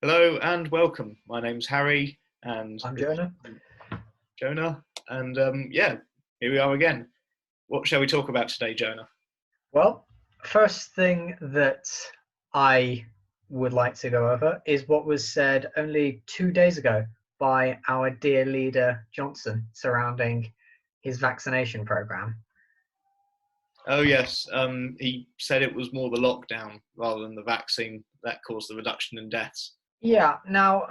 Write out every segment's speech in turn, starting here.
Hello and welcome. My name's Harry and I'm Jonah. Jonah, and yeah, here we are again. What shall we talk about today, Jonah? Well, first thing that I would like to go over is what was said only 2 days ago by our dear leader Johnson surrounding his vaccination program. Oh yes, he said it was more the lockdown rather than the vaccine that caused the reduction in deaths. Yeah, now,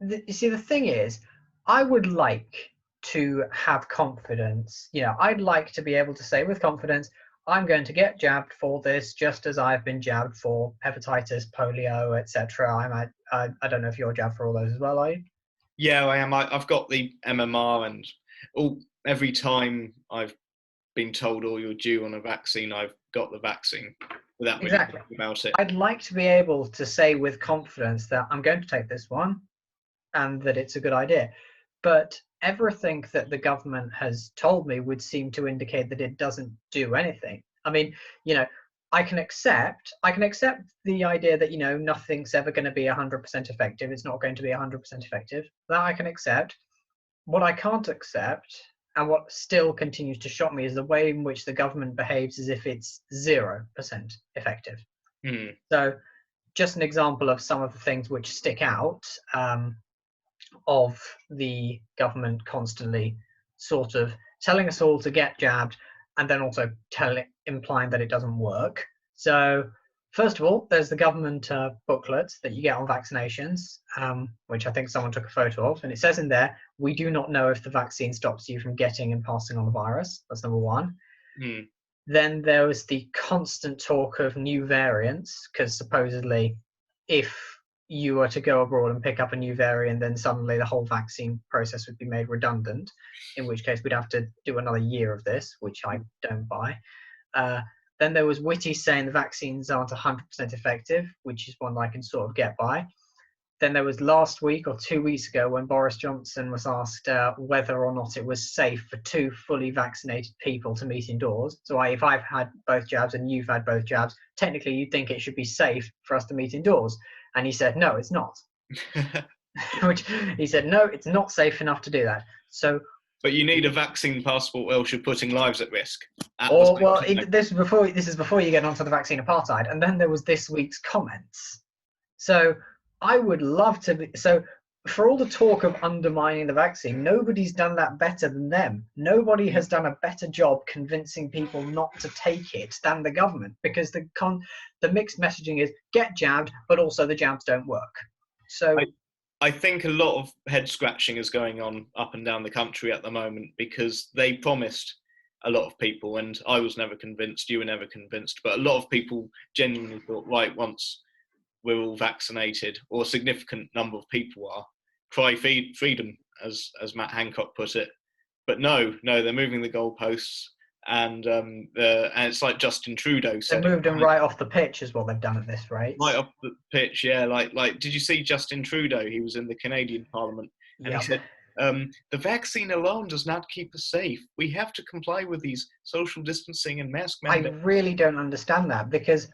you see, the thing is, I would like to have confidence. I'd like to be able to say with confidence, I'm going to get jabbed for this, just as I've been jabbed for hepatitis, polio, etc. I don't know if you're jabbed for all those as well, are you? Yeah, I am. I've got the MMR, and every time I've been told, "Oh, you're due on a vaccine," I've got the vaccine without really Exactly. thinking about it. I'd like to be able to say with confidence that I'm going to take this one and that it's a good idea. But everything that the government has told me would seem to indicate that it doesn't do anything. I mean, you know, I can accept the idea that, nothing's ever going to be 100% effective. It's not going to be 100% effective. That I can accept. What I can't accept, and what still continues to shock me, is the way in which the government behaves as if it's 0% effective. Hmm. So, just an example of some of the things which stick out. Of the government constantly sort of telling us all to get jabbed and then also implying that it doesn't work. So, first of all, there's the government booklet that you get on vaccinations, which I think someone took a photo of, and it says in there, we do not know if the vaccine stops you from getting and passing on the virus. That's number one. Hmm. Then there was the constant talk of new variants, because supposedly if you were to go abroad and pick up a new variant, then suddenly the whole vaccine process would be made redundant, in which case we'd have to do another year of this, which I don't buy. Then there was Whitty saying the vaccines aren't 100% effective, which is one I can sort of get by. Then there was last week or 2 weeks ago when Boris Johnson was asked whether or not it was safe for two fully vaccinated people to meet indoors. So if I've had both jabs and you've had both jabs, technically you'd think it should be safe for us to meet indoors. And he said, no, it's not. Which he said, no, it's not safe enough to do that. So, But you need a vaccine passport, else you're putting lives at risk. this is before you get onto the vaccine apartheid. And then there was this week's comments. So I would love to be. So for all the talk of undermining the vaccine, nobody's done that better than them. Nobody has done a better job convincing people not to take it than the government, because the mixed messaging is get jabbed, but also the jabs don't work. So I think a lot of head scratching is going on up and down the country at the moment because they promised a lot of people, and I was never convinced, you were never convinced, but a lot of people genuinely thought, right, once we're all vaccinated, or a significant number of people are, cry freedom, as Matt Hancock put it. But no, they're moving the goalposts, and it's like Justin Trudeau said. They moved them right off the pitch, is what they've done at this rate. Right off the pitch, yeah. Like, did you see Justin Trudeau? He was in the Canadian Parliament, and Yep. he said, "The vaccine alone does not keep us safe. We have to comply with these social distancing and mask mandates." I really don't understand that, because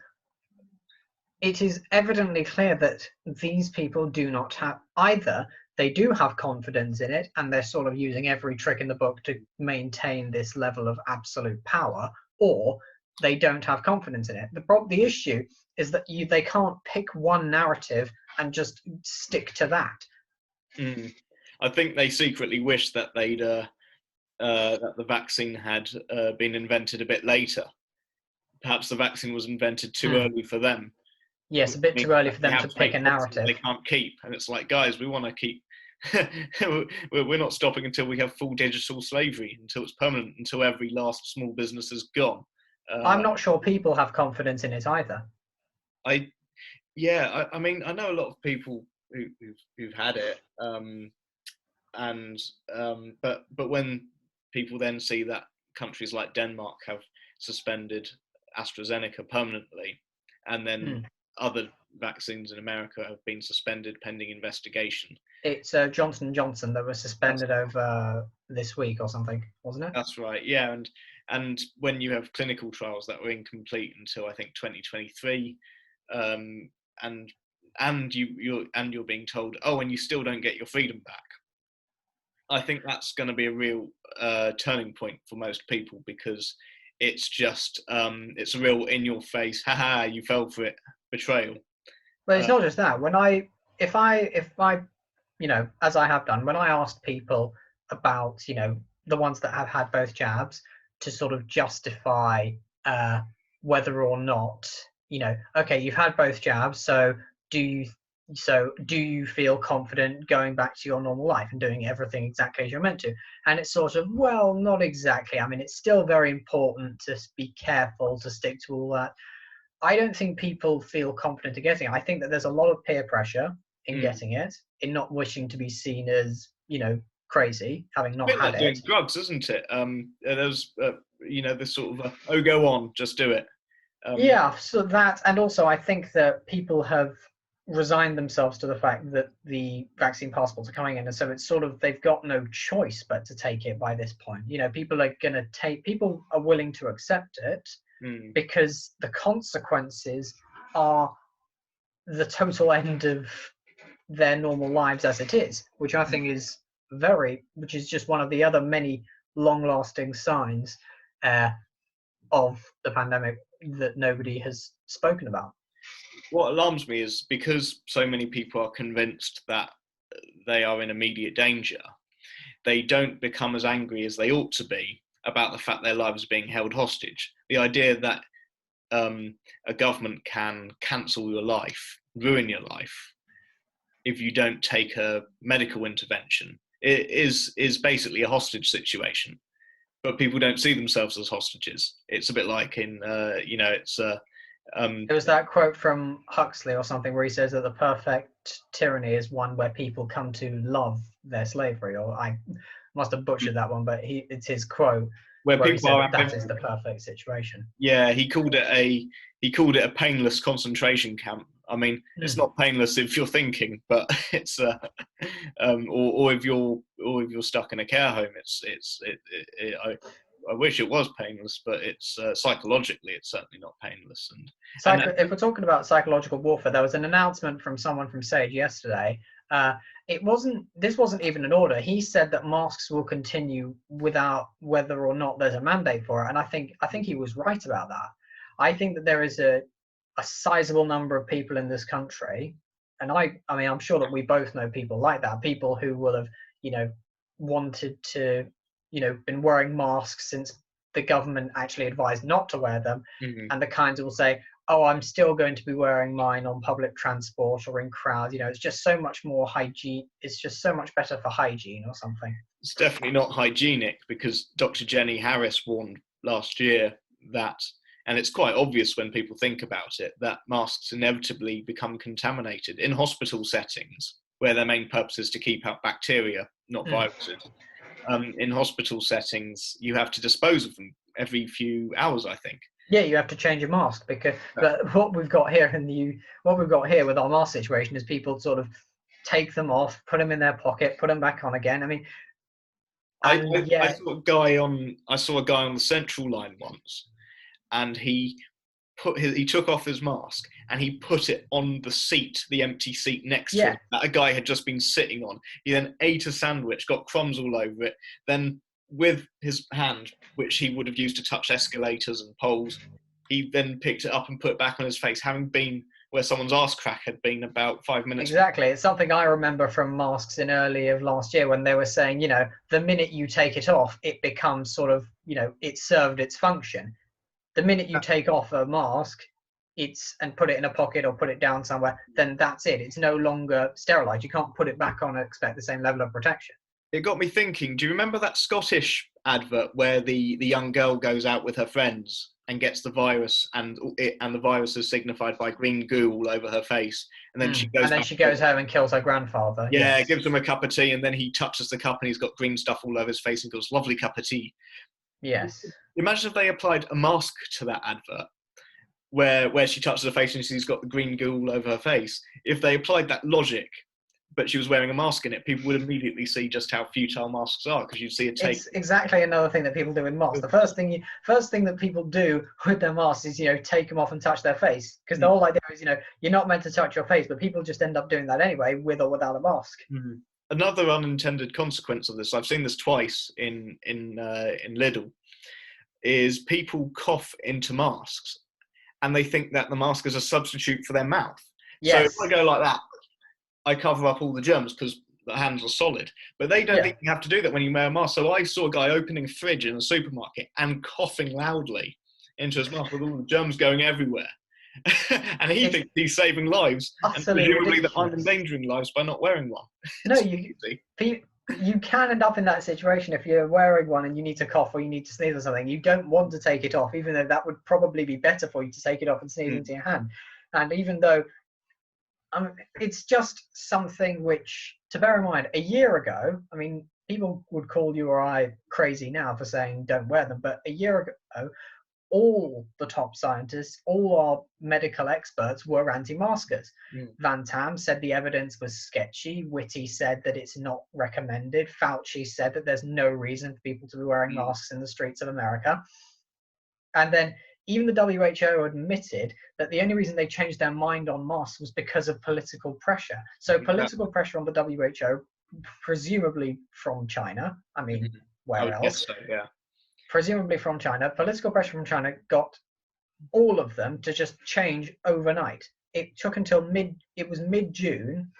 it is evidently clear that these people do not have either. They do have confidence in it, and they're sort of using every trick in the book to maintain this level of absolute power, or they don't have confidence in it. The issue is that they can't pick one narrative and just stick to that. I think they secretly wish that that the vaccine had been invented a bit later. Perhaps the vaccine was invented too early for them. Yes, a bit too early for them to pick a narrative they can't keep, and it's like, guys, we want to keep. We're not stopping until we have full digital slavery, until it's permanent, until every last small business is gone. I'm not sure people have confidence in it either. I mean, I know a lot of people who've had it, but when people then see that countries like Denmark have suspended AstraZeneca permanently, and then other vaccines in America have been suspended pending investigation. It's Johnson & Johnson that was suspended over this week or something, wasn't it? That's right, yeah. And when you have clinical trials that were incomplete until I think 2023, and and you're being told, oh, and you still don't get your freedom back. I think that's going to be a real turning point for most people, because it's just it's a real in your face, haha, you fell for it betrayal. But it's not just that. If I, as I have done, when I asked people about, the ones that have had both jabs, to sort of justify whether or not, okay, you've had both jabs, so do you feel confident going back to your normal life and doing everything exactly as you're meant to? And it's sort of, well, not exactly. I mean, it's still very important to be careful, to stick to all that. I don't think people feel confident in getting it. I think that there's a lot of peer pressure in getting it, in not wishing to be seen as, crazy, having not bit had like doing it. drugs, isn't it? There's this sort of oh, go on, just do it. Yeah, so that, and also I think that people have resigned themselves to the fact that the vaccine passports are coming in, and so it's sort of, they've got no choice but to take it by this point. People are willing to accept it because the consequences are the total end of their normal lives as it is, which I think is which is just one of the other many long-lasting signs of the pandemic that nobody has spoken about. What alarms me is, because so many people are convinced that they are in immediate danger, they don't become as angry as they ought to be about the fact their lives are being held hostage. The idea that a government can cancel your life, ruin your life, if you don't take a medical intervention, it is basically a hostage situation. But people don't see themselves as hostages. It's a bit like in, it's It was that quote from Huxley or something where he says that the perfect tyranny is one where people come to love their slavery. Or I must have butchered that one, but it's his quote where where he people said are. that is the perfect situation. Yeah, he called it a painless concentration camp. I mean, it's not painless if you're thinking, but it's or if you're stuck in a care home. I wish it was painless, but it's psychologically it's certainly not painless. And If we're talking about psychological warfare, there was an announcement from someone from Sage yesterday. This wasn't even an order. He said that masks will continue without whether or not there's a mandate for it, and I think he was right about that. I think that there is a sizable number of people in this country, and I mean, I'm sure that we both know people like that, people who will have, wanted to, been wearing masks since the government actually advised not to wear them, and the kinds who will say, oh, I'm still going to be wearing mine on public transport or in crowds. It's just so much more hygiene. It's just so much better for hygiene or something. It's definitely not hygienic, because Dr. Jenny Harris warned last year that, and it's quite obvious when people think about it, that masks inevitably become contaminated in hospital settings where their main purpose is to keep out bacteria, not viruses. In hospital settings, you have to dispose of them every few hours, I think. Yeah, you have to change your mask but what we've got here with our mask situation is people sort of take them off, put them in their pocket, put them back on again. I mean, I saw a guy on the Central Line once, and he took off his mask and he put it on the empty seat next to him that a guy had just been sitting on. He then ate a sandwich, got crumbs all over it, then with his hand, which he would have used to touch escalators and poles, he then picked it up and put it back on his face, having been where someone's arse crack had been about 5 minutes. Exactly. It's something I remember from masks in early of last year, when they were saying, the minute you take it off, it becomes sort of, it served its function. The minute you take off a mask, and put it in a pocket or put it down somewhere, then that's it. It's no longer sterilized. You can't put it back on and expect the same level of protection. It got me thinking, do you remember that Scottish advert where the young girl goes out with her friends and gets the virus, and the virus is signified by green goo all over her face, and then she goes home and kills her grandfather. Yeah, gives him a cup of tea, and then he touches the cup and he's got green stuff all over his face and goes, lovely cup of tea. Yes. Imagine if they applied a mask to that advert, where she touches her face and she's got the green goo all over her face. If they applied that logic but she was wearing a mask in it, people would immediately see just how futile masks are, because you'd see it take. It's exactly another thing that people do with masks. The first thing that people do with their masks is, take them off and touch their face, because the whole idea is, you're not meant to touch your face, but people just end up doing that anyway, with or without a mask. Mm-hmm. Another unintended consequence of this, I've seen this twice in Lidl, is people cough into masks, and they think that the mask is a substitute for their mouth. Yes. So if I go like that, I cover up all the germs because the hands are solid. But they don't think you have to do that when you wear a mask. So I saw a guy opening a fridge in a supermarket and coughing loudly into his mouth with all the germs going everywhere. And he thinks he's saving lives, and presumably that I'm endangering lives by not wearing one. No, you can end up in that situation if you're wearing one and you need to cough or you need to sneeze or something. You don't want to take it off, even though that would probably be better for you to take it off and sneeze into your hand. And even though it's just something which, to bear in mind, a year ago, people would call you or I crazy now for saying don't wear them, but a year ago, all the top scientists, all our medical experts were anti-maskers. Van Tam said the evidence was sketchy. Whitty said that it's not recommended. Fauci said that there's no reason for people to be wearing masks in the streets of America. And then even the WHO admitted that the only reason they changed their mind on masks was because of political pressure. So political pressure on the WHO, presumably from China. Where else? So, yeah. Presumably from China. Political pressure from China got all of them to just change overnight. It took until mid-June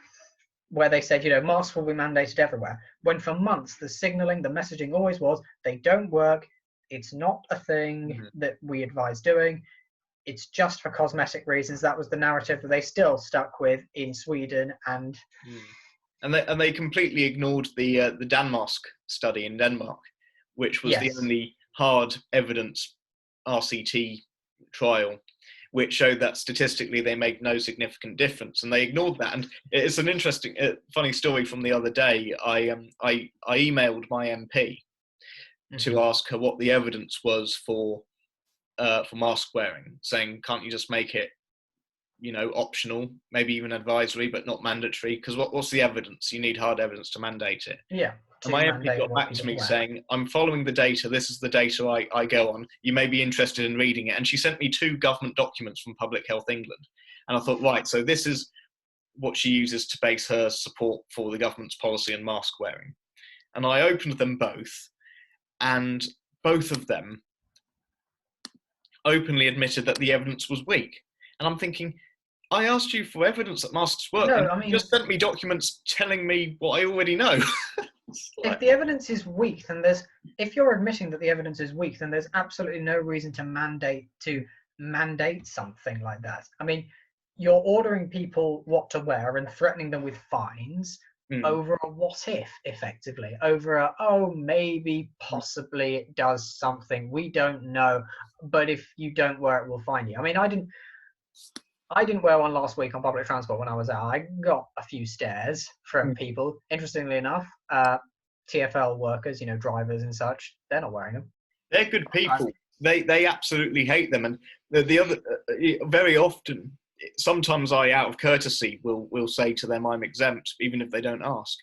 where they said, masks will be mandated everywhere. When for months the signaling, the messaging always was, they don't work. It's not a thing that we advise doing. It's just for cosmetic reasons. That was the narrative that they still stuck with in Sweden and they completely ignored the Denmark study in Denmark, which was the only hard evidence RCT trial, which showed that statistically they made no significant difference, and they ignored that. And it's an interesting, funny story from the other day. I emailed my MP to ask her what the evidence was for mask wearing, saying, can't you just make it, optional, maybe even advisory, but not mandatory? Because what's the evidence? You need hard evidence to mandate it. Yeah. And my MP got back to me saying, I'm following the data. This is the data I go on. You may be interested in reading it. And she sent me 2 government documents from Public Health England. And I thought, right, so this is what she uses to base her support for the government's policy on mask wearing. And I opened them both, and both of them openly admitted that the evidence was weak. And I'm thinking, I asked you for evidence that masks work, and you just sent me documents telling me what I already know. If the evidence is weak, then if you're admitting that the evidence is weak, then there's absolutely no reason to mandate something like that. You're ordering people what to wear and threatening them with fines over a what if, effectively, over maybe, possibly it does something, we don't know, but if you don't wear it, we'll fine you. I didn't wear one last week on public transport when I was out. I got a few stares from people. Interestingly enough, TfL workers, drivers and such, they're not wearing them. They're good people. They absolutely hate them. And the other, very often, sometimes I, out of courtesy, will say to them, I'm exempt, even if they don't ask.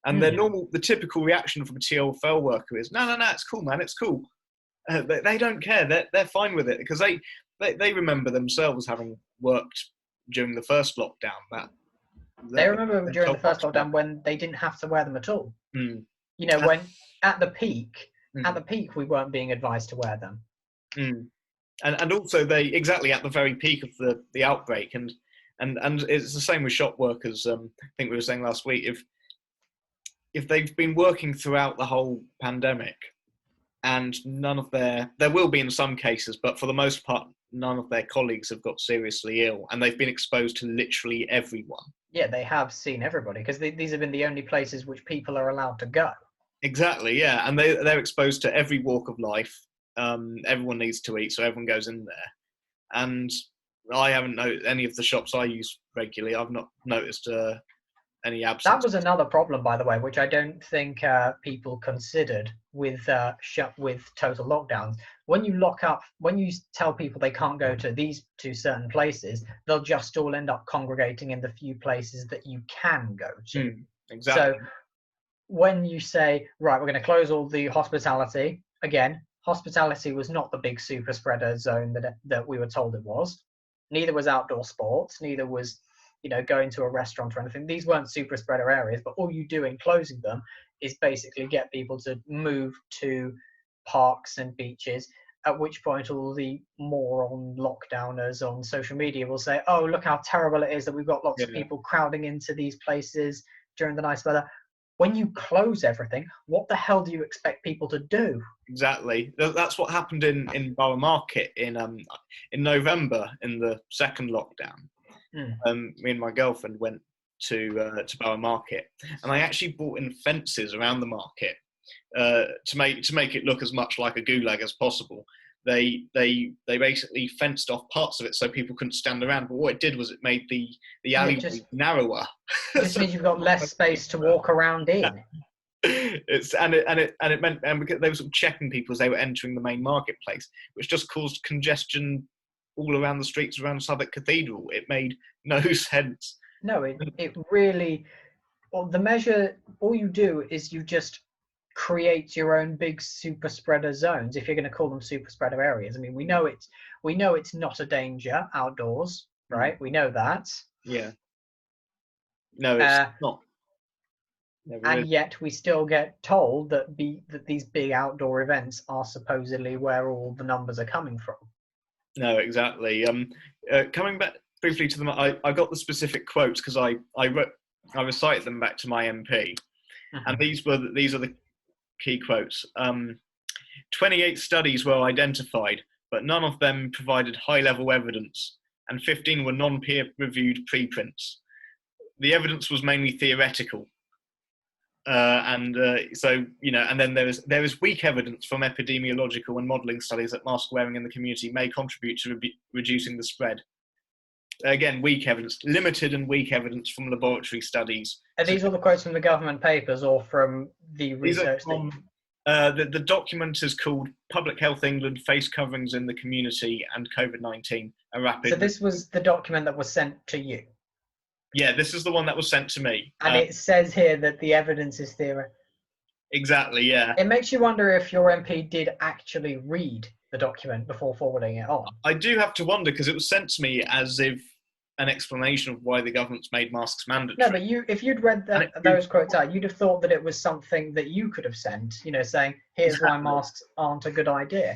And the typical reaction from a TfL worker is, no, it's cool, man, it's cool. They don't care. They're fine with it, because they remember themselves having worked during the first lockdown. They remember during the first lockdown when they didn't have to wear them at all. When at the peak we weren't being advised to wear them. And also they exactly at the very peak of the outbreak, and it's the same with shop workers. I think we were saying last week, if they've been working throughout the whole pandemic, and there will be in some cases, but for the most part, none of their colleagues have got seriously ill, and they've been exposed to literally everyone. Yeah, they have seen everybody, because these have been the only places which people are allowed to go. Exactly, yeah, and they're exposed to every walk of life. Everyone needs to eat, so everyone goes in there. And I haven't noticed any of the shops I use regularly. I've not noticed any That absence. was another problem, by the way, which I don't think people considered with with total lockdowns. When you lock up, when you tell people they can't go to these two certain places, they'll just all end up congregating in the few places that you can go to. So Exactly. when you say, right, we're going to close all the hospitality, again, hospitality was not the big super spreader zone that we were told it was. Neither was outdoor sports, neither was, going to a restaurant or anything. These weren't super spreader areas, but all you do in closing them is basically get people to move to parks and beaches, at which point all the moron lockdowners on social media will say, oh, look how terrible it is that we've got lots of Yeah. people crowding into these places during the nice weather. When you close everything, what the hell do you expect people to do? Exactly. That's what happened in Borough Market in November in the second lockdown. Me and my girlfriend went to Borough Market, and I actually brought in fences around the market to make it look as much like a gulag as possible. They basically fenced off parts of it so people couldn't stand around. But what it did was it made the Yeah, alleyway narrower. just So means you've got less space to walk around in. It meant, and because they were sort of checking people as they were entering the main marketplace, which just caused congestion all around the streets around Southwark Cathedral. It made no sense. No, it really, well, the measure, all you do is you just create your own big super spreader zones, if you're going to call them super spreader areas. I mean, we know it's not a danger outdoors, right? We know that. Yeah. No, it's not. And Never is. yet we still get told that these big outdoor events are supposedly where all the numbers are coming from. No, exactly. Coming back briefly to them, I got the specific quotes because I recited them back to my MP, and these are the key quotes. 28 studies were identified, but none of them provided high-level evidence, and 15 were non-peer-reviewed preprints. The evidence was mainly theoretical. And then there is weak evidence from epidemiological and modelling studies that mask wearing in the community may contribute to reducing the spread. Again, weak evidence, limited and weak evidence from laboratory studies. Are these all the quotes from the government papers or from the These are research? from the document is called Public Health England: Face Coverings in the Community and COVID-19, a rapid. So this was the document that was sent to you. Yeah, this is the one that was sent to me. And it says here that the evidence is theoretical. Exactly, yeah. It makes you wonder if your MP did actually read the document before forwarding it on. I do have to wonder because it was sent to me as if an explanation of why the government's made masks mandatory. No, but if you'd read those quotes out, you'd have thought that it was something that you could have sent, saying, here's why masks aren't a good idea.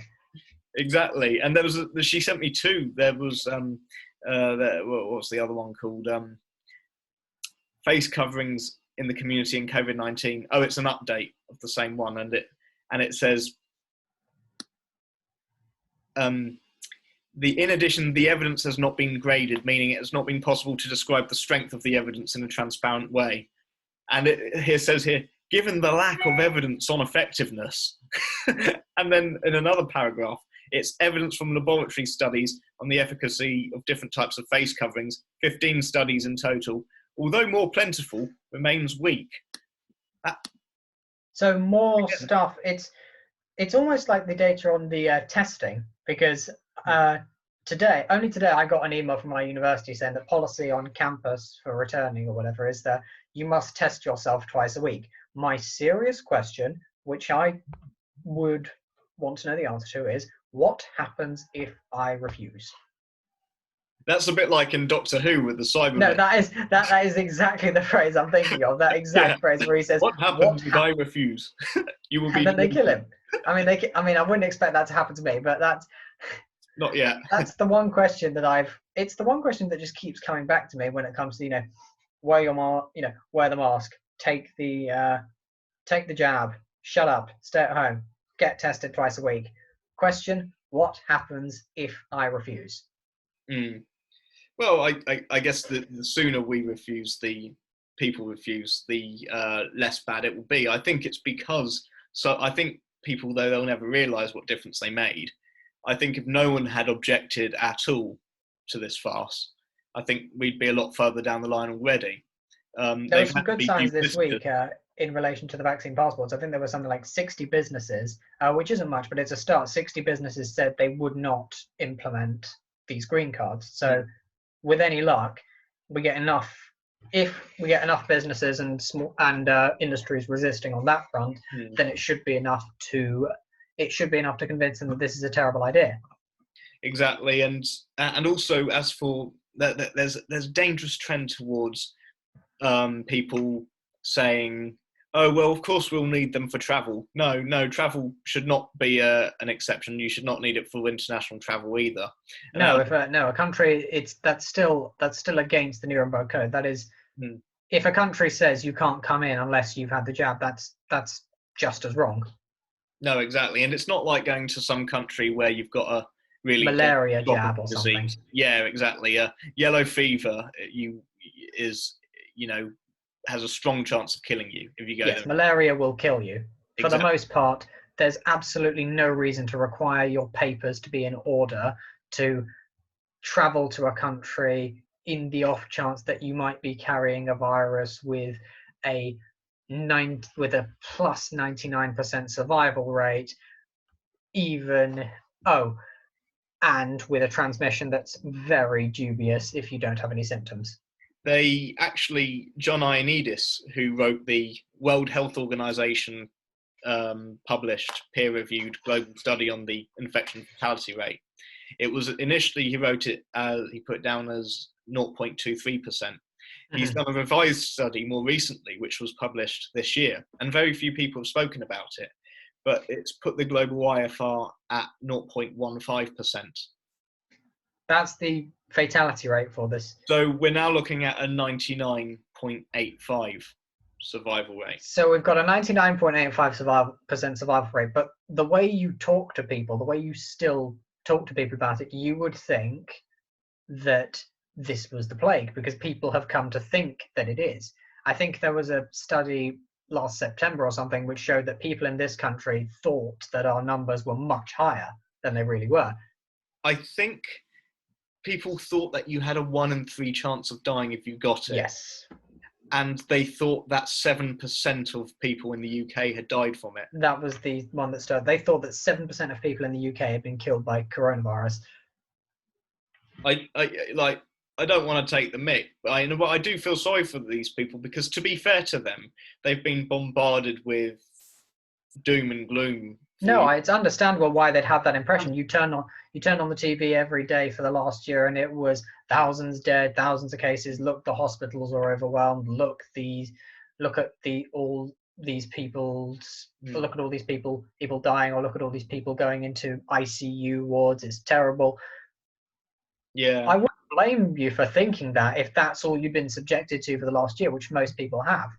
Exactly. And she sent me two. There was, what's the other one called? Face Coverings in the Community and COVID-19. Oh, it's an update of the same one. And it says, in addition, the evidence has not been graded, meaning it has not been possible to describe the strength of the evidence in a transparent way. And it says here, given the lack of evidence on effectiveness, and then in another paragraph, it's evidence from laboratory studies on the efficacy of different types of face coverings, 15 studies in total, although more plentiful, remains weak. So more stuff, it's almost like the data on the testing, because only today I got an email from my university saying that policy on campus for returning or whatever is that you must test yourself twice a week. My serious question, which I would want to know the answer to, is what happens if I refuse? That's a bit like in Doctor Who with the Cybermen. No, that is exactly the phrase I'm thinking of. That exact phrase where he says, "What happens if I refuse? You will be." And then they kill him. I mean, I wouldn't expect that to happen to me, but that's not yet. That's the one question that it's the one question that just keeps coming back to me when it comes to wear the mask, take the jab, shut up, stay at home, get tested twice a week. Question: what happens if I refuse? Well, I guess the sooner we refuse, the people refuse, the less bad it will be. I think it's because, I think people, though they'll never realise what difference they made, I think if no one had objected at all to this farce, I think we'd be a lot further down the line already. There were They've some had to good be signs this delisted. week in relation to the vaccine passports. I think there was something like 60 businesses, which isn't much, but it's a start. 60 businesses said they would not implement these green cards. So, with any luck, we get enough. If we get enough businesses and small and industries resisting on that front, then it should be enough to convince them that this is a terrible idea. Exactly, and also as for that, there's a dangerous trend towards people saying, "Oh well, of course we'll need them for travel." No, travel should not be an exception. You should not need it for international travel either. And No, if a country, that's still against the Nuremberg Code. That is, if a country says you can't come in unless you've had the jab, that's just as wrong. No, exactly, and it's not like going to some country where you've got a really malaria jab or disease. Something. Yeah, exactly. Yellow fever, has a strong chance of killing you if you go Yes, there. malaria will kill you. For Exactly. the most part, there's absolutely no reason to require your papers to be in order to travel to a country in the off chance that you might be carrying a virus with a plus 99% survival rate, and with a transmission that's very dubious if you don't have any symptoms. They actually, John Ioannidis, who wrote the World Health Organization published peer-reviewed global study on the infection fatality rate. It was initially he put it down as 0.23%. He's done a revised study more recently, which was published this year, and very few people have spoken about it. But it's put the global IFR at 0.15%. That's the fatality rate for this. So we're now looking at a 99.85 survival rate. So we've got a 99.85% survival rate, but the way you talk to people, the way you still talk to people about it, you would think that this was the plague because people have come to think that it is. I think there was a study last September or something which showed that people in this country thought that our numbers were much higher than they really were. I think people thought that you had a 1 in 3 chance of dying if you got it. Yes. And they thought that 7% of people in the UK had died from it. That was the one that started. They thought that 7% of people in the UK had been killed by coronavirus. I don't want to take the mick, but I do feel sorry for these people because, to be fair to them, they've been bombarded with doom and gloom. No, it's understandable why they'd have that impression. You turn on the TV every day for the last year, and it was thousands dead, thousands of cases. Look, the hospitals are overwhelmed. Look at all these people dying, or look at all these people going into ICU wards. It's terrible. Yeah, I wouldn't blame you for thinking that if that's all you've been subjected to for the last year, which most people have.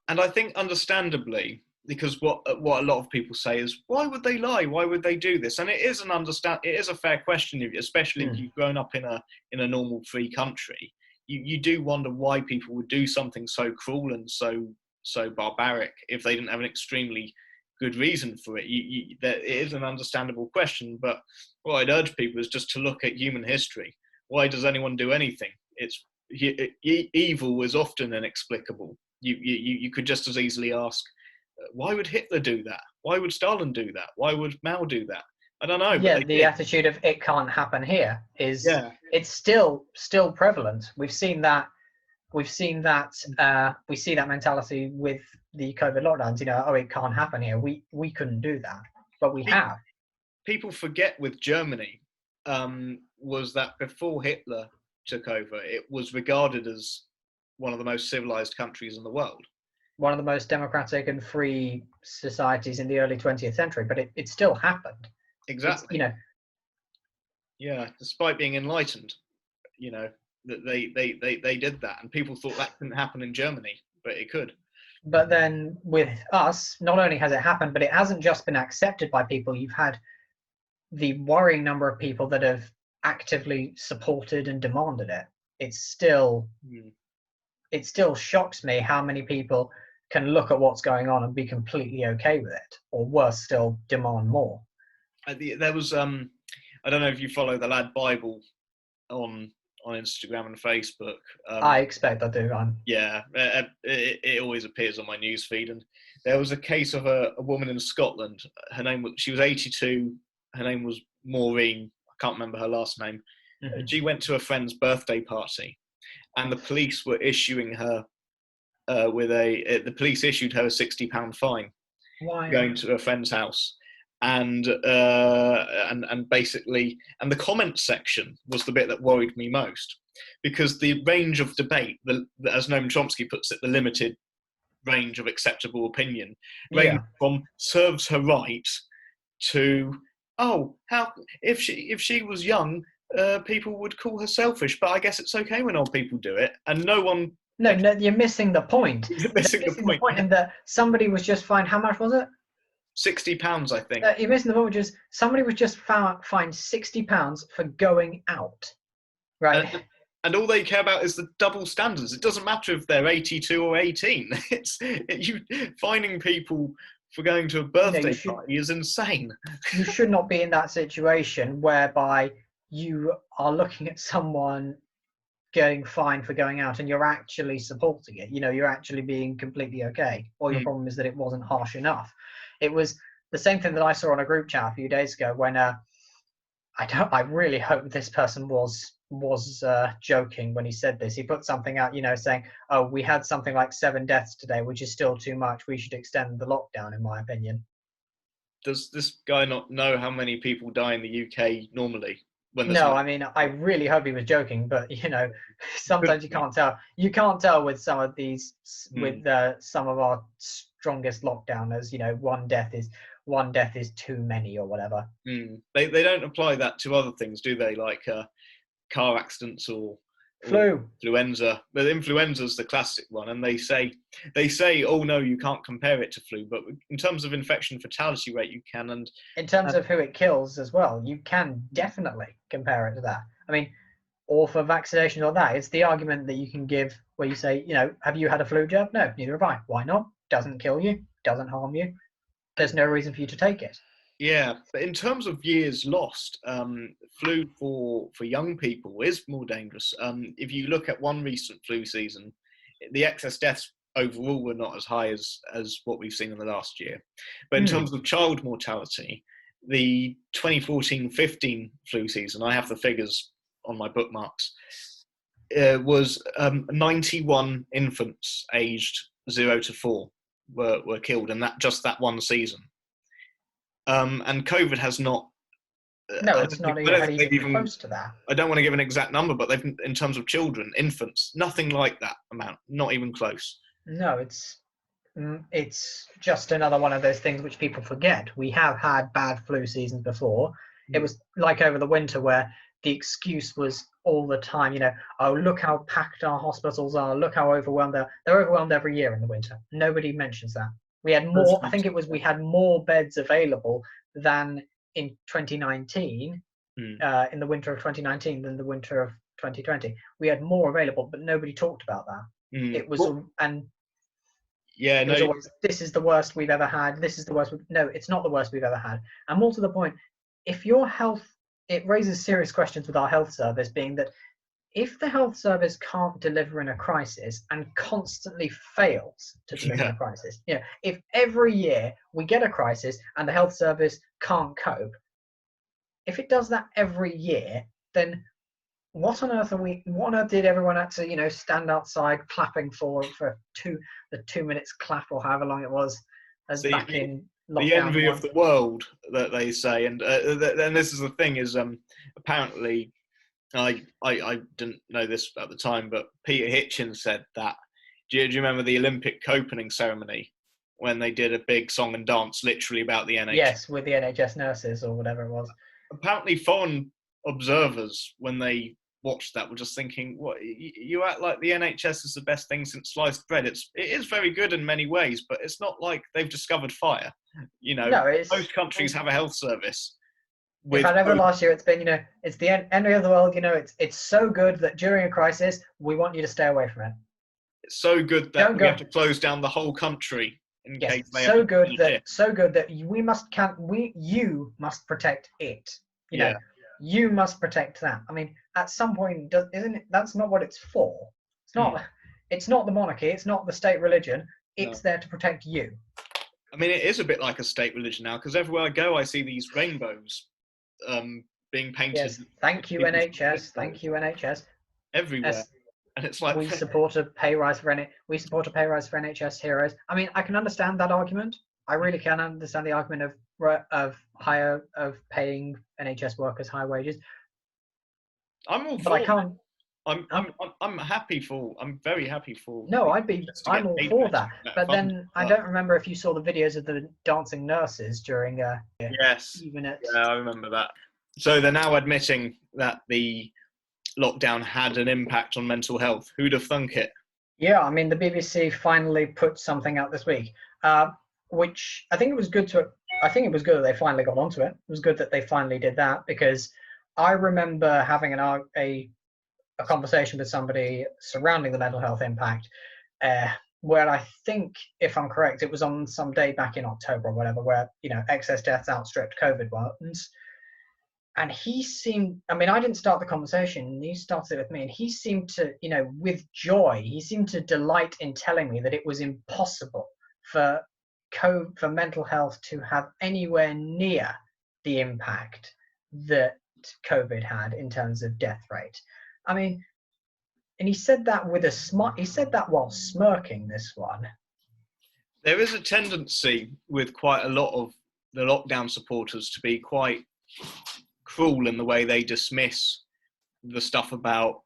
and I think understandably, because what a lot of people say is, why would they lie? Why would they do this? And it is a fair question, especially if you've grown up in a normal free country. You do wonder why people would do something so cruel and so barbaric if they didn't have an extremely good reason for it. It is an understandable question, but what I'd urge people is just to look at human history. Why does anyone do anything? Evil is often inexplicable. You could just as easily ask, why would Hitler do that? Why would Stalin do that? Why would Mao do that? I don't know. Yeah, the attitude of it can't happen here is it's still prevalent. We see that mentality with the COVID lockdowns. It can't happen here. We couldn't do that, but we have. People forget with Germany was that before Hitler took over, it was regarded as one of the most civilized countries in the world. One of the most democratic and free societies in the early 20th century, but it still happened. Exactly. Yeah, despite being enlightened, that they did that, and people thought that couldn't happen in Germany, but it could. But then with us, not only has it happened, but it hasn't just been accepted by people. You've had the worrying number of people that have actively supported and demanded it. It still shocks me how many people can look at what's going on and be completely okay with it, or worse still, demand more. There was I don't know if you follow the lad Bible on on Instagram and Facebook. I expect I do. Yeah, it always appears on my newsfeed. And there was a case of a woman in Scotland. She was 82. Her name was Maureen. I can't remember her last name. Mm-hmm. She went to a friend's birthday party, and the police were issuing her the police issued her a £60 fine. Why? Going to a friend's house. And basically, and the comment section was the bit that worried me most, because the range of debate, as Noam Chomsky puts it, the limited range of acceptable opinion, ranged from serves her right to, oh, how if she was young, people would call her selfish, but I guess it's okay when old people do it, and no one. No, you're missing the point. You're missing the point. In that somebody was just fined. How much was it? £60, I think. You're missing the point, which is somebody was just fined £60 for going out, right? And all they care about is the double standards. It doesn't matter if they're 82 or 18. You fining people for going to a birthday party is insane. You should not be in that situation whereby you are looking at someone getting fined for going out and you're actually supporting it. You're actually being completely okay. Or your problem is that it wasn't harsh enough. It was the same thing that I saw on a group chat a few days ago when I really hope this person was joking when he said this. He put something out, saying, oh, we had something like 7 deaths today, which is still too much. We should extend the lockdown, in my opinion. Does this guy not know how many people die in the UK normally? No, I mean, I really hope he was joking, but sometimes you can't tell. You can't tell with some of these, with some of our strongest lockdowners. One death is too many or whatever. They don't apply that to other things, do they? Like car accidents or influenza. But influenza's the classic one, and they say, oh no, you can't compare it to flu. But in terms of infection fatality rate, you can, and in terms of who it kills as well, you can definitely compare it to that. I mean, or for vaccination or that, it's the argument that you can give where you say, have you had a flu jab? No, neither have I. Why not? Doesn't kill you, doesn't harm you. There's no reason for you to take it. Yeah, but in terms of years lost, flu for young people is more dangerous. If you look at one recent flu season, the excess deaths overall were not as high as what we've seen in the last year. But in terms of child mortality, the 2014-15 flu season, I have the figures on my bookmarks, was 91 infants aged 0 to 4 were killed in that one season. And COVID has not. No, it's not even close to that. I don't want to give an exact number, but they've, in terms of children, infants, nothing like that amount, not even close. No, it's just another one of those things which people forget. We have had bad flu seasons before. It was like over the winter where the excuse was all the time, oh, look how packed our hospitals are, look how overwhelmed they're overwhelmed every year in the winter. Nobody mentions that. We had more, I think it was, we had more beds available than in 2019, in the winter of 2019 than the winter of 2020. We had more available, but nobody talked about that. It was, always, this is the worst we've ever had. This is the worst. No, it's not the worst we've ever had. And more to the point, if your health, it raises serious questions with our health service, being that if the health service can't deliver in a crisis and constantly fails to deliver in a crisis, if every year we get a crisis and the health service can't cope, if it does that every year, then what on earth did everyone have to, stand outside clapping for the 2 minutes clap or however long it was back in lockdown? The envy of the world, that they say. And this is the thing is, apparently, I didn't know this at the time, but Peter Hitchens said that. Do you remember the Olympic opening ceremony when they did a big song and dance literally about the NHS? Yes, with the NHS nurses or whatever it was. Apparently foreign observers, when they watched that, were just thinking, what, you act like the NHS is the best thing since sliced bread. It is very good in many ways, but it's not like they've discovered fire. Most countries have a health service. If I never last year, it's been, it's the end of the world, it's so good that during a crisis, we want you to stay away from it. It's so good that we have to close down the whole country in case they so good that you must protect it. You must protect that. I mean, at some point, isn't it? That's not what it's for. It's not. It's not the monarchy. It's not the state religion. It's No. there to protect you. I mean, it is a bit like a state religion now, because everywhere I go, I see these rainbows being painted. Yes. Thank you, NHS. Thank you, NHS. Everywhere, and it's like We support a pay rise for NHS heroes. I mean, I can understand that argument. I really can understand the argument of paying NHS workers high wages. I'm all But for I can't. I'm happy for. I'm very happy for. No, I'm all for that. But fun, then I don't remember if you saw the videos of the dancing nurses during yes, even at. yeah, I remember that. So they're now admitting that the lockdown had an impact on mental health. Who'd have thunk it? Yeah, I mean the BBC finally put something out this week, which I think it was good to. I think it was good that they finally got onto it. It was good that they finally did that, because I remember having a conversation with somebody surrounding the mental health impact, where I think, if I'm correct, it was on some day back in October or whatever, where excess deaths outstripped COVID ones. And he seemed, I mean, I didn't start the conversation, he started it with me, and he seemed to, with joy, he seemed to delight in telling me that it was impossible for mental health to have anywhere near the impact that COVID had in terms of death rate. I mean, and he said that with a smile. He said that while smirking, this one. There is a tendency with quite a lot of the lockdown supporters to be quite cruel in the way they dismiss the stuff about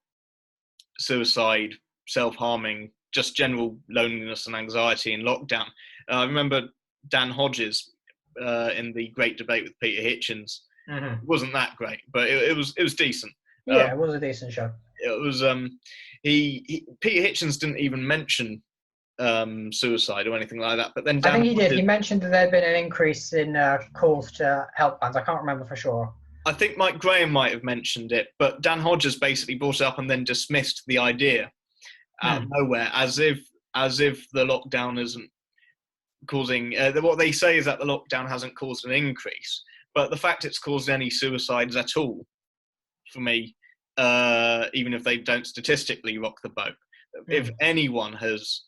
suicide, self-harming, just general loneliness and anxiety in lockdown. I remember Dan Hodges in the great debate with Peter Hitchens. Mm-hmm. It wasn't that great, but it was decent. Yeah, it was a decent show. It was Peter Hitchens didn't even mention suicide or anything like that, but then Dan I think he Hodges, did. He mentioned that there had been an increase in calls to helplines. I can't remember for sure. I think Mike Graham might have mentioned it, but Dan Hodges basically brought it up and then dismissed the idea out of nowhere, as if the lockdown isn't causing. What they say is that the lockdown hasn't caused an increase, but the fact it's caused any suicides at all, for me, even if they don't statistically rock the boat, if anyone has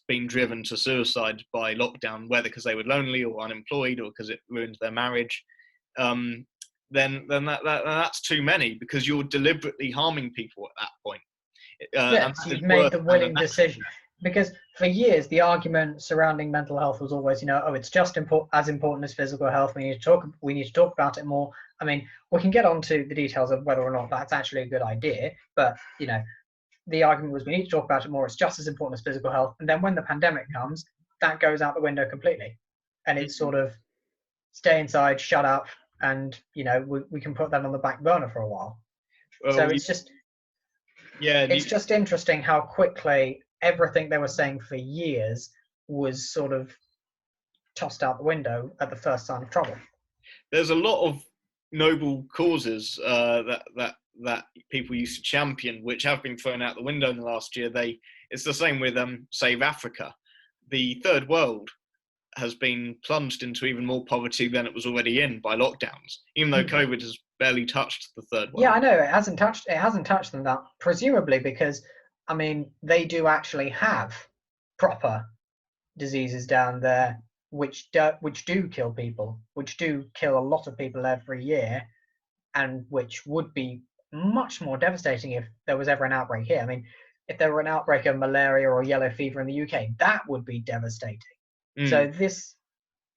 been driven to suicide by lockdown, whether because they were lonely or unemployed or because it ruined their marriage, then that's too many, because you're deliberately harming people at that point. Yes, you've made the willing decision. Because for years, the argument surrounding mental health was always, it's just as important as physical health. We need to talk about it more. I mean, we can get on to the details of whether or not that's actually a good idea, but the argument was we need to talk about it more. It's just as important as physical health. And then when the pandemic comes, that goes out the window completely, and it's sort of stay inside, shut up, and we can put that on the back burner for a while. So it's just just interesting how quickly everything they were saying for years was sort of tossed out the window at the first sign of trouble. There's a lot of noble causes that people used to champion, which have been thrown out the window in the last year. It's the same with Save Africa. The third world has been plunged into even more poverty than it was already in by lockdowns, even though COVID has barely touched the third world. Yeah, I know it hasn't touched them, that presumably because they do actually have proper diseases down there which do kill people, which do kill a lot of people every year, and which would be much more devastating if there was ever an outbreak here. I mean, if there were an outbreak of malaria or yellow fever in the UK, that would be devastating. So this,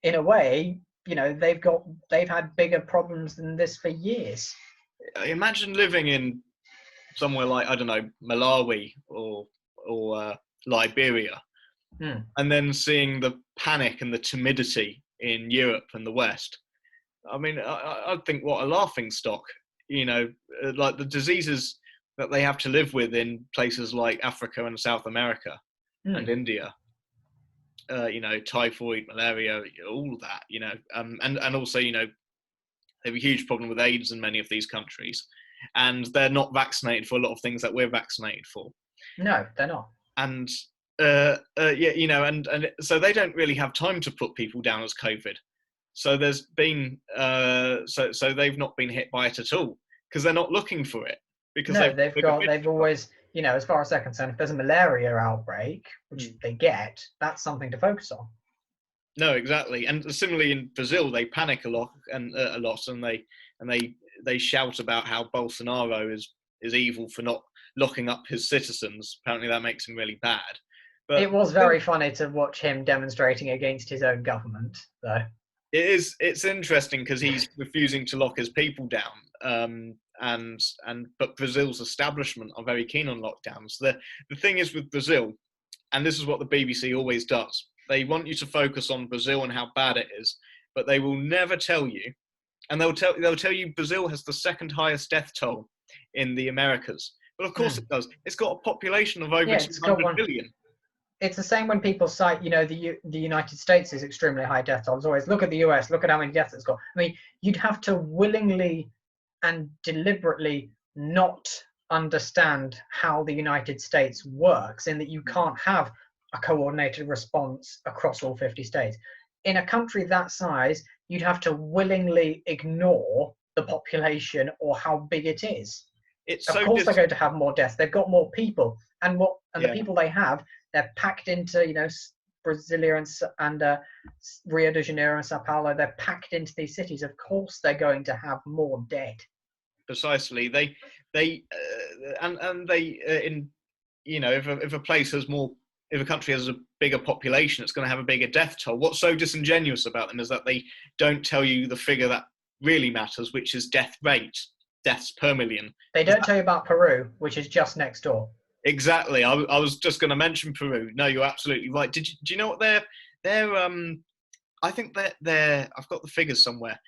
in a way, they've had bigger problems than this for years. Imagine living in somewhere like, I don't know, Malawi or Liberia, and then seeing the panic and the timidity in Europe and the West. I mean, I think what a laughing stock, like the diseases that they have to live with in places like Africa and South America and India. Typhoid, malaria, all of that, and also, they have a huge problem with AIDS in many of these countries, and they're not vaccinated for a lot of things that we're vaccinated for. No, they're not. And and so they don't really have time to put people down as COVID. So there's been so they've not been hit by it at all because they're not looking for it. because No, they've got bigger fish they've to fry. always, as far as they're concerned, if there's a malaria outbreak, which Mm. they get, that's something to focus on. No, exactly. And similarly in Brazil, they panic a lot, and they shout about how Bolsonaro is evil for not locking up his citizens. Apparently, that makes him really bad. But It was still, very funny to watch him demonstrating against his own government, though. it's interesting because he's refusing to lock his people down. But Brazil's establishment are very keen on lockdowns. The thing is with Brazil, and this is what the BBC always does. They want you to focus on Brazil and how bad it is, but they will never tell you, and they'll tell you Brazil has the second highest death toll in the Americas. But of course it does. It's got a population of over Yeah, it's got 200 one. million. It's the same when people cite, the United States is extremely high death tolls. Always look at the US, look at how many deaths it's got. I mean, you'd have to willingly and deliberately not understand how the United States works, in that you can't have a coordinated response across all 50 states. In a country that size, you'd have to willingly ignore the population or how big it is. It's Of so course, they're going to have more deaths. They've got more people, and the yeah, people they have, they're packed into Brasilia and Rio de Janeiro and Sao Paulo. They're packed into these cities. Of course, they're going to have more dead. precisely. They and they in if a place has more, if a country has a bigger population, it's going to have a bigger death toll. What's so disingenuous about them is that they don't tell you the figure that really matters, which is death rate, deaths per million. They don't tell you about Peru, which is just next door. Exactly. I was just going to mention Peru. No, you're absolutely right. Do you know what they're I think they're I've got the figures somewhere.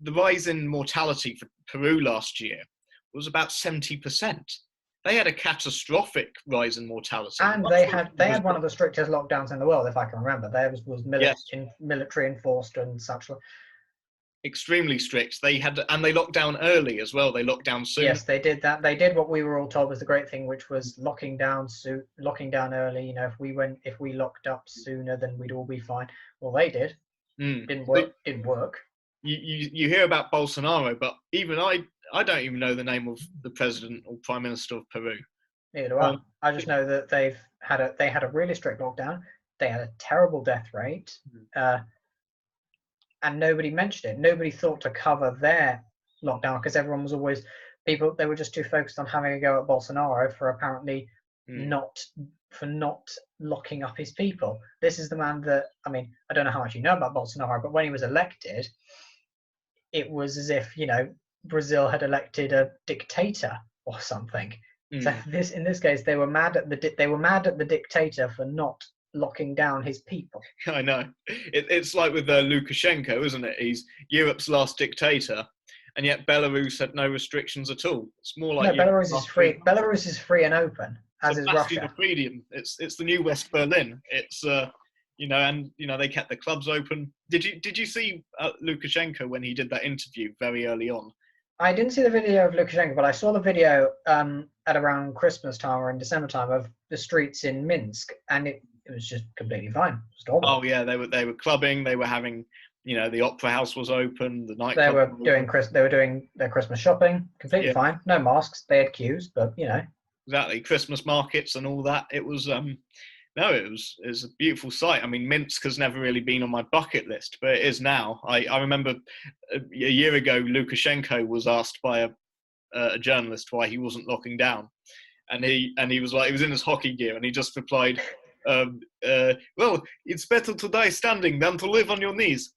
The rise in mortality for Peru last year was about 70%. They had a catastrophic rise in mortality. And Much worse than they had one Brazil. of the strictest lockdowns in the world, if I can remember. Theirs was Yes, military enforced and such. extremely strict. They locked down early as well. They locked down soon. Yes, they did that. They did what we were all told was the great thing, which was locking down early. If we locked up sooner, then we'd all be fine. Well, they did. Mm. Didn't work. Didn't work. You hear about Bolsonaro, but even I don't even know the name of the president or prime minister of Peru. Neither do I. I just know that they had a really strict lockdown. They had a terrible death rate, and nobody mentioned it. Nobody thought to cover their lockdown because everyone was always they were just too focused on having a go at Bolsonaro for apparently not locking up his people. This is the man that, I mean, I don't know how much you know about Bolsonaro, but when he was elected, it was as if Brazil had elected a dictator or something. So in this case, they were mad at the dictator for not locking down his people. I know. It's like with Lukashenko, isn't it? He's Europe's last dictator, and yet Belarus had no restrictions at all. It's more like Belarus is free. Belarus is free and open, as is Russia. Freedom. It's the new West Berlin. It's they kept the clubs open. Did you see Lukashenko when he did that interview very early on? I didn't see the video of Lukashenko, but I saw the video at around Christmas time or in December time of the streets in Minsk, and it was just completely fine. Oh yeah, they were clubbing. They were having, the opera house was open. The nightclub. They were doing their Christmas shopping completely fine. No masks. They had queues, but exactly, Christmas markets and all that. It was it was a beautiful sight. I mean, Minsk has never really been on my bucket list, but it is now. I remember a year ago, Lukashenko was asked by a journalist why he wasn't locking down, and he was like, he was in his hockey gear, and he just replied, well, it's better to die standing than to live on your knees.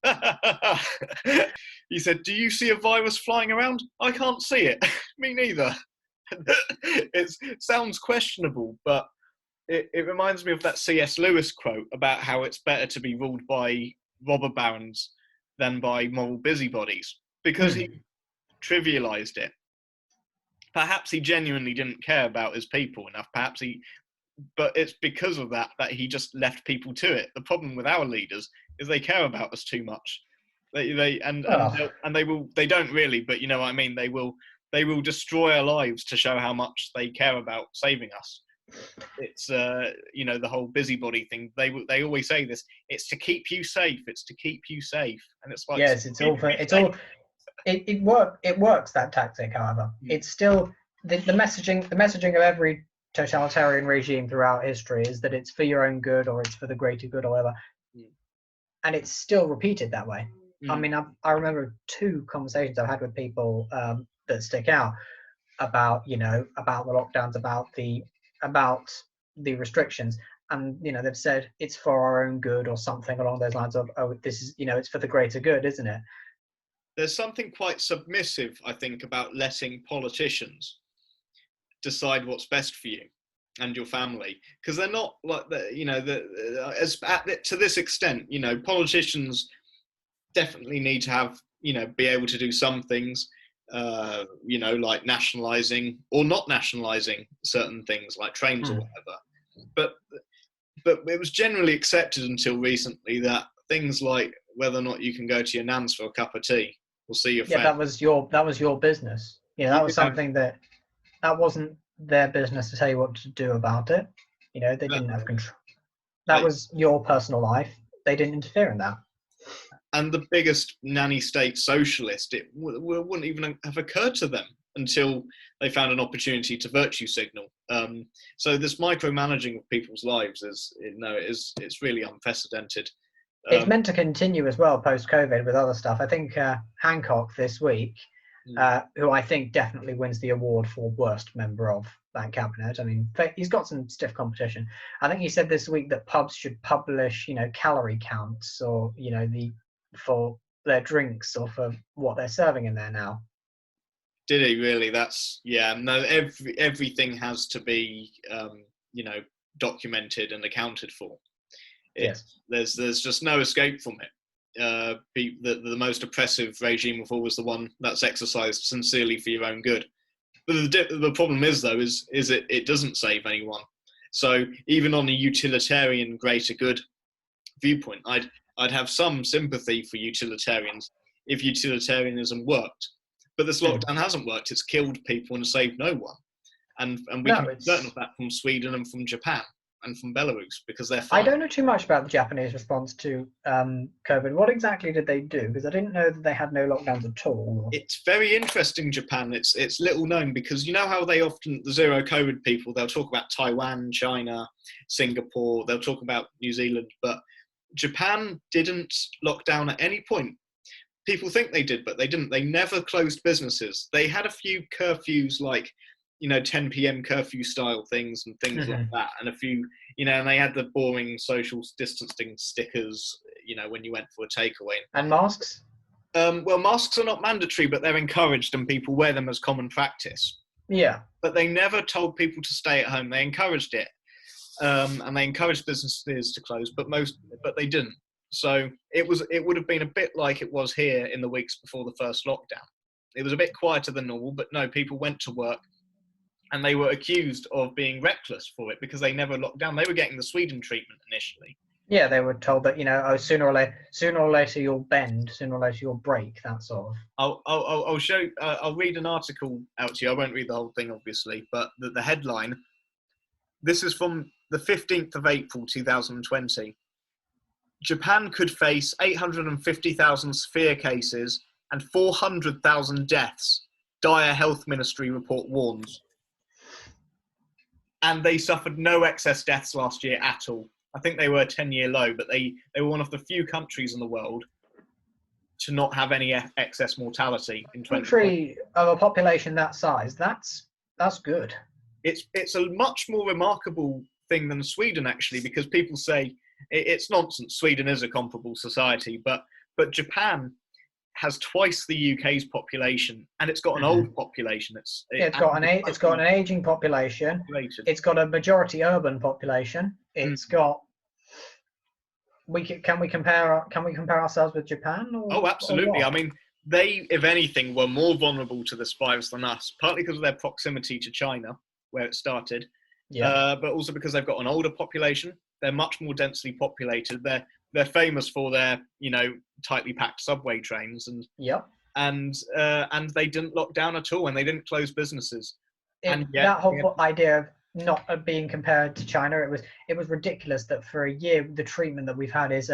He said, do you see a virus flying around? I can't see it. Me neither. It sounds questionable, but it reminds me of that C.S. Lewis quote about how it's better to be ruled by robber barons than by moral busybodies, because he trivialized it. Perhaps he genuinely didn't care about his people enough. But it's because of that he just left people to it. The problem with our leaders is they care about us too much. They don't really, but you know what I mean. They will destroy our lives to show how much they care about saving us. It's the whole busybody thing. They always say this. It's to keep you safe. It's to keep you safe. And it's like, yes, it works, that tactic. However, it's still the messaging of every totalitarian regime throughout history is that it's for your own good or it's for the greater good or whatever, Mm. and it's still repeated that way. I Mm. mean, I remember 2 conversations I've had with people that stick out about about the lockdowns, about the restrictions, and they've said it's for our own good or something along those lines of, oh, this is it's for the greater good, isn't it? There's something quite submissive, I think, about letting politicians decide what's best for you and your family, because they're not like to this extent. Politicians definitely need to have be able to do some things, like nationalizing or not nationalizing certain things like trains or whatever. But it was generally accepted until recently that things like whether or not you can go to your nan's for a cup of tea or see your Yeah, friend. that was your business. That was Yeah, something that wasn't their business to tell you what to do about it. They didn't have control. That like, was your personal life. They didn't interfere in that. and the biggest nanny state socialist, it wouldn't even have occurred to them until they found an opportunity to virtue signal. So this micromanaging of people's lives it's really unprecedented. It's meant to continue as well post-COVID with other stuff. I think Hancock this week, who I think definitely wins the award for worst member of that cabinet. I mean, he's got some stiff competition. I think he said this week that pubs should publish, calorie counts or for their drinks or for what they're serving in there now. Did he really? That's no. Everything has to be documented and accounted for. Yes. There's just no escape from it. The most oppressive regime of all is the one that's exercised sincerely for your own good. But the problem is though is it doesn't save anyone. So even on a utilitarian greater good viewpoint, I'd have some sympathy for utilitarians if utilitarianism worked. But this lockdown hasn't worked. It's killed people and saved no one. And we can be certain of that from Sweden and from Japan and from Belarus because they're fine. I don't know too much about the Japanese response to COVID. What exactly did they do? Because I didn't know that they had no lockdowns at all. It's very interesting, Japan. It's little known because you know how they often, the zero COVID people, they'll talk about Taiwan, China, Singapore, they'll talk about New Zealand, but Japan didn't lock down at any point. People think they did, but they didn't. They never closed businesses. They had a few curfews, like 10 p.m. curfew style things and things like that, and a few, and they had the boring social distancing stickers, when you went for a takeaway. And masks? Well, masks are not mandatory, but they're encouraged, and people wear them as common practice. Yeah. But they never told people to stay at home. They encouraged it, and they encouraged businesses to close, but they didn't. So it would have been a bit like it was here in the weeks before the first lockdown. It was a bit quieter than normal, but no, people went to work and they were accused of being reckless for it because they never locked down. They were getting the Sweden treatment initially. Yeah, they were told that, sooner or later you'll bend, sooner or later you'll break, that sort of. I'll show, I'll read an article out to you. I won't read the whole thing, obviously, but the headline, this is from the 15th of April, 2020. Japan could face 850,000 severe cases and 400,000 deaths, dire health ministry report warns. And they suffered no excess deaths last year at all. I think they were a 10-year low, but they were one of the few countries in the world to not have any excess mortality in 2020. Country of a population that size, that's good. It's a much more remarkable thing than Sweden, actually, because people say it's nonsense. Sweden is a comparable society, but Japan has twice the UK's population, and it's got an old population. It's got an aging population. It's got a majority urban population. It's got. Can we compare ourselves with Japan? Absolutely. I mean, they, if anything, were more vulnerable to this virus than us, partly because of their proximity to China, where it started, but also because they've got an older population. They're much more densely populated. They're famous for their tightly packed subway trains and they didn't lock down at all and they didn't close businesses. That whole idea of not being compared to China, it was ridiculous that for a year the treatment that we've had is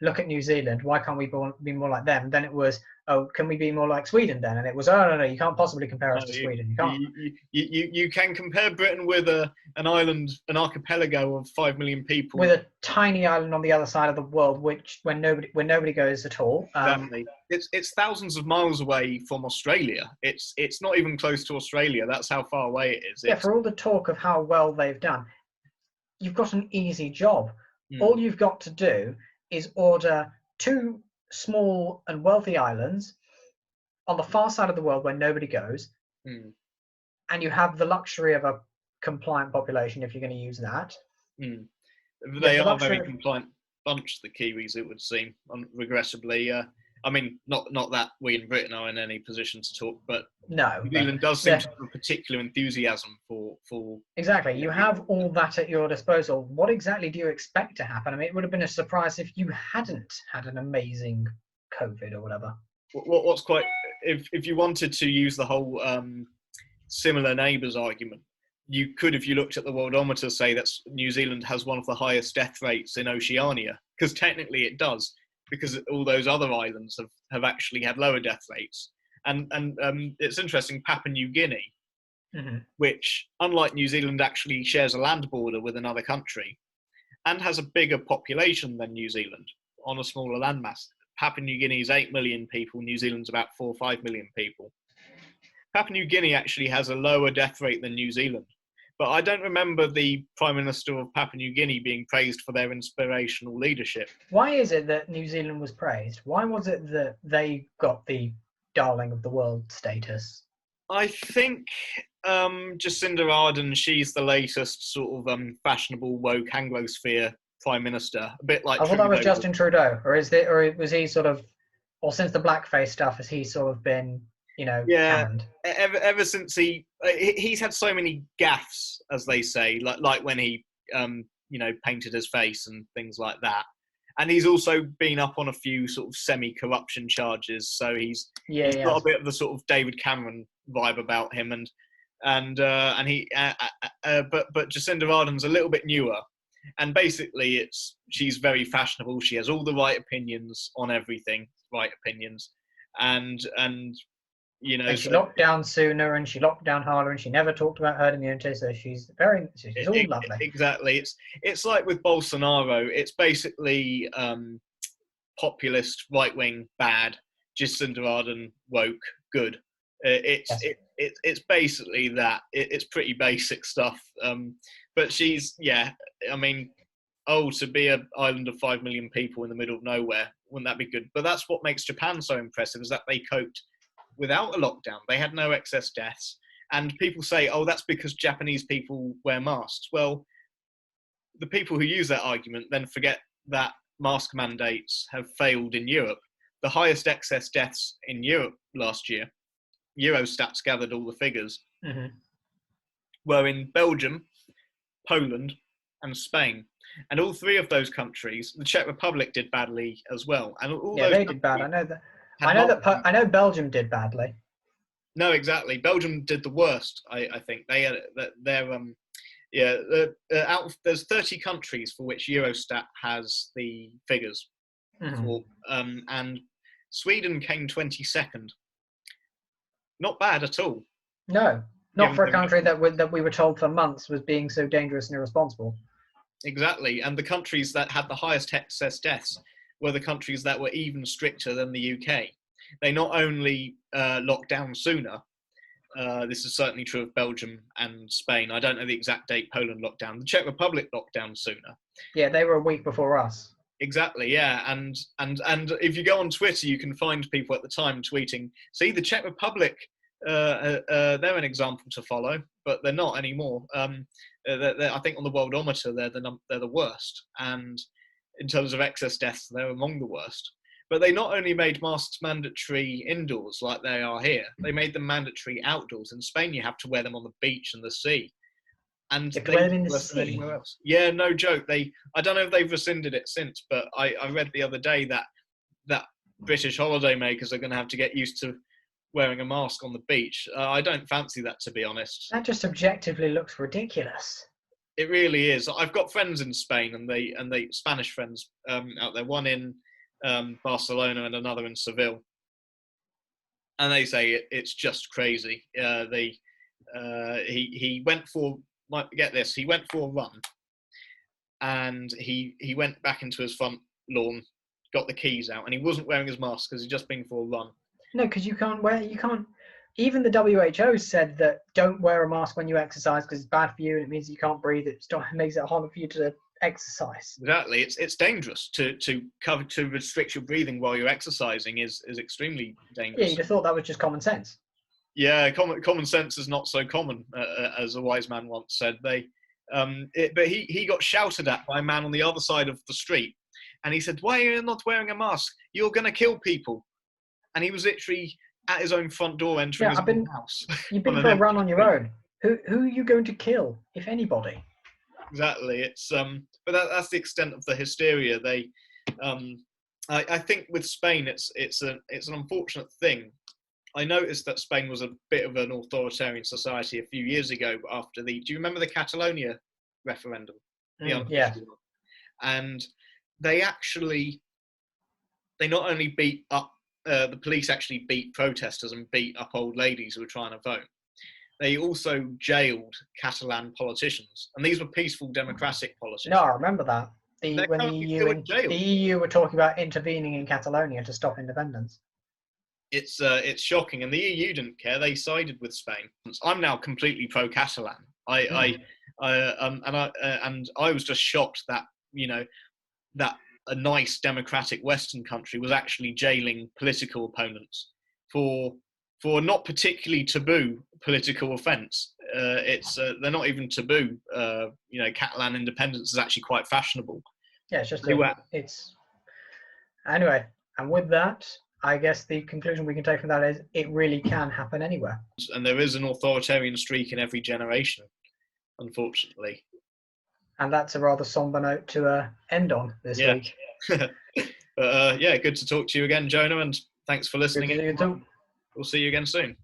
look at New Zealand, why can't we be more like them? And then it was, oh, can we be more like Sweden then? And it was, oh, no, you can't possibly compare us No, to Sweden. You can't. you can compare Britain with an island, an archipelago of 5 million people. With a tiny island on the other side of the world, which when nobody goes at all. Exactly. It's thousands of miles away from Australia. It's not even close to Australia. That's how far away it is. Yeah, for all the talk of how well they've done, you've got an easy job. All you've got to do is order 2 small and wealthy islands on the far side of the world where nobody goes, and you have the luxury of a compliant population if you're going to use that. They are a very compliant bunch, the Kiwis, it would seem, regrettably. I mean, not that we in Britain are in any position to talk, but no, New Zealand does seem to have a particular enthusiasm for. Exactly. You have all that at your disposal. What exactly do you expect to happen? I mean, it would have been a surprise if you hadn't had an amazing COVID or whatever. What's quite, if you wanted to use the whole similar neighbours argument, you could, if you looked at the worldometer, say that New Zealand has one of the highest death rates in Oceania, because technically it does, because all those other islands have actually had lower death rates. And it's interesting, Papua New Guinea, which, unlike New Zealand, actually shares a land border with another country and has a bigger population than New Zealand on a smaller landmass. Papua New Guinea is 8 million people, New Zealand's about 4 or 5 million people. Papua New Guinea actually has a lower death rate than New Zealand. But I don't remember the Prime Minister of Papua New Guinea being praised for their inspirational leadership. Why is it that New Zealand was praised? Why was it that they got the darling of the world status? I think Jacinda Ardern, she's the latest sort of fashionable woke Anglosphere Prime Minister, a bit like. I thought that was Justin Trudeau, or was he sort of, or since the blackface stuff, has he sort of been, canned? Ever since he's had so many gaffes, as they say, like when he painted his face and things like that, and he's also been up on a few sort of semi-corruption charges, so he's got a bit of the sort of David Cameron vibe about him, but Jacinda Ardern's a little bit newer. And basically, she's very fashionable. She has all the right opinions on everything, and she locked down sooner, and she locked down harder, and she never talked about herd immunity. So she's all lovely. Exactly. It's like with Bolsonaro. It's basically populist, right wing, bad. Jacinda Ardern, woke, good. It's basically that. It's pretty basic stuff. But she's, I mean, to be an island of 5 million people in the middle of nowhere, wouldn't that be good? But that's what makes Japan so impressive, is that they coped without a lockdown. They had no excess deaths. And people say, that's because Japanese people wear masks. Well, the people who use that argument then forget that mask mandates have failed in Europe. The highest excess deaths in Europe last year, Eurostats gathered all the figures, were in Belgium, Poland, and Spain. And all 3 of those countries, the Czech Republic did badly as well. And they did bad. I know that. I know Belgium did badly. No, exactly. Belgium did the worst. I think they had there's 30 countries for which Eurostat has the figures, and Sweden came 22nd. Not bad at all. No, not for a country that we were told for months was being so dangerous and irresponsible. Exactly, and the countries that had the highest excess deaths were the countries that were even stricter than the UK. They not only locked down sooner, this is certainly true of Belgium and Spain. I don't know the exact date Poland locked down. The Czech Republic locked down sooner. Yeah, they were a week before us. Exactly, yeah. And if you go on Twitter, you can find people at the time tweeting, see, the Czech Republic, they're an example to follow, but they're not anymore. I think on the worldometer, they're the worst. And in terms of excess deaths, they're among the worst. But they not only made masks mandatory indoors like they are here, they made them mandatory outdoors. In Spain, you have to wear them on the beach and the sea. And they wear them in the sea. Anywhere else. Yeah, no joke. I don't know if they've rescinded it since, but I read the other day that British holidaymakers are going to have to get used to wearing a mask on the beach. I don't fancy that, to be honest. That just objectively looks ridiculous. It really is. I've got friends in Spain, and they Spanish friends out there. One in Barcelona and another in Seville. And they say it's just crazy. He went for, get this, he went for a run, and he went back into his front lawn, got the keys out, and he wasn't wearing his mask because he'd just been for a run. No, because you can't. Even the WHO said that don't wear a mask when you exercise because it's bad for you and it means you can't breathe. It makes it harder for you to exercise. Exactly, it's dangerous to restrict your breathing while you're exercising is extremely dangerous. Yeah, you'd have thought that was just common sense. Yeah, common sense is not so common, as a wise man once said. But he got shouted at by a man on the other side of the street, and he said, "Why are you not wearing a mask? You're going to kill people." And he was literally at his own front door entering his own house. You've been for a run on your own. Who are you going to kill, if anybody? Exactly. It's but that's the extent of the hysteria. I think with Spain, it's an unfortunate thing. I noticed that Spain was a bit of an authoritarian society a few years ago after do you remember the Catalonia referendum? Yeah. And they not only beat up, the police actually beat protesters and beat up old ladies who were trying to vote. They also jailed Catalan politicians, and these were peaceful democratic politicians. No, I remember that. When the EU were talking about intervening in Catalonia to stop independence. It's shocking, and the EU didn't care. They sided with Spain. I'm now completely pro-Catalan. I was just shocked that that a nice democratic Western country was actually jailing political opponents for not particularly taboo political offence. They're not even taboo. Catalan independence is actually quite fashionable. Yeah, it's just anyway. And with that, I guess the conclusion we can take from that is it really can happen anywhere. And there is an authoritarian streak in every generation, unfortunately. And that's a rather somber note to end on this week. But good to talk to you again, Jonah, and thanks for listening. Good to see you too. We'll see you again soon.